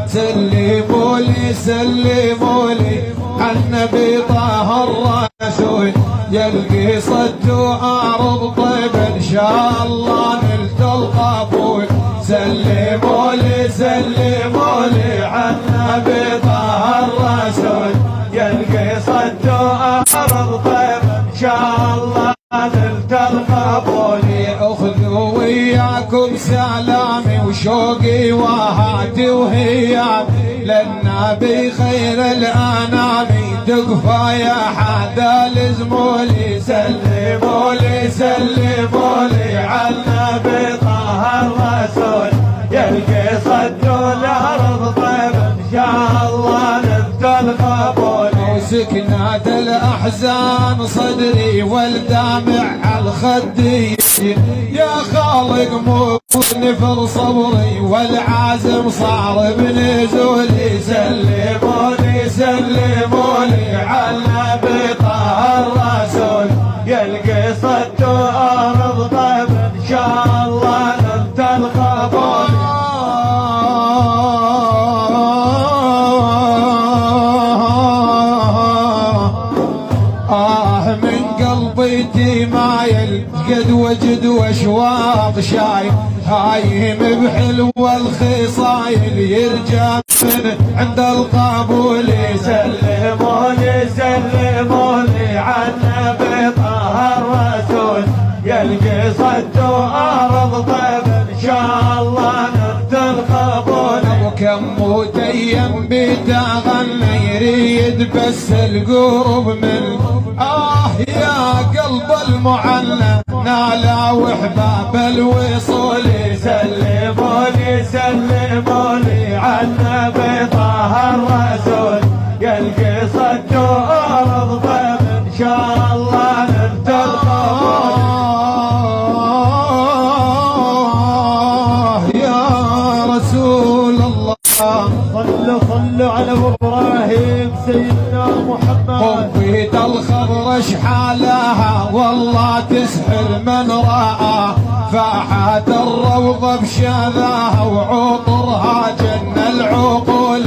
سلموا لي سلموا لي عالنبي طه الرسول، يلقي صد وأرض طيب إن شاء الله نلت القبول. سلموا لي عالنبي طه الرسول، يلقي صد وأرض طيب إن شاء الله نلت القبول. أخذوا وياكم سلامي وشوقي وهاتي وهيامي للنبي خير الأنام، تقفى يا حدا لزمولي. سلموا لي عالنبي طه الرسول، يلقي صد الأرض طيب إن شاء الله نلت القبول. سكنات الأحزان صدري والدامع عالخدي، يا خالق مو صبري والعازم صار بنزولي. سلموا لي عالنبي طه الرسول، يلقي صد أرض طيب إن شاء الله نلت القبول. من قلبي مايل قد وجد واشواق شايل، هايم بحلو الخصايل يرجى من عند القبول. سلموا لي عالنبي طه الرسول، يلقي صد أرض طيب إن شاء الله نلت القبول. وكم متيم بتغنى يريد بس القرب من يا قلب المعنى نالا وحباب الوصول. سلموا لي عالنبي طه الرسول، يلقي صد أرض طيب إن شاء الله نلت القبول. يا رسول الله صلوا على ابراهيم سيدنا محمد. قبيت الخضر شحالها والله تسحر من رأى، فاحت الروضة بشذاها وعطرها جن العقول.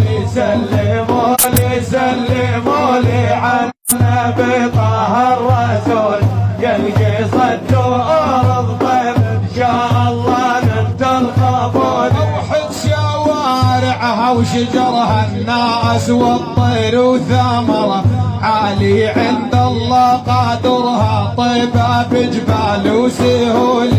سلموا لي عالنبي طه الرسول، يلقي صد أرض طيب إن شاء الله نلت القبول. روحت شوارعها وشجرها الناس والطير وثمرة، عالي عند الله قادرها طيبة بجبال وسهول.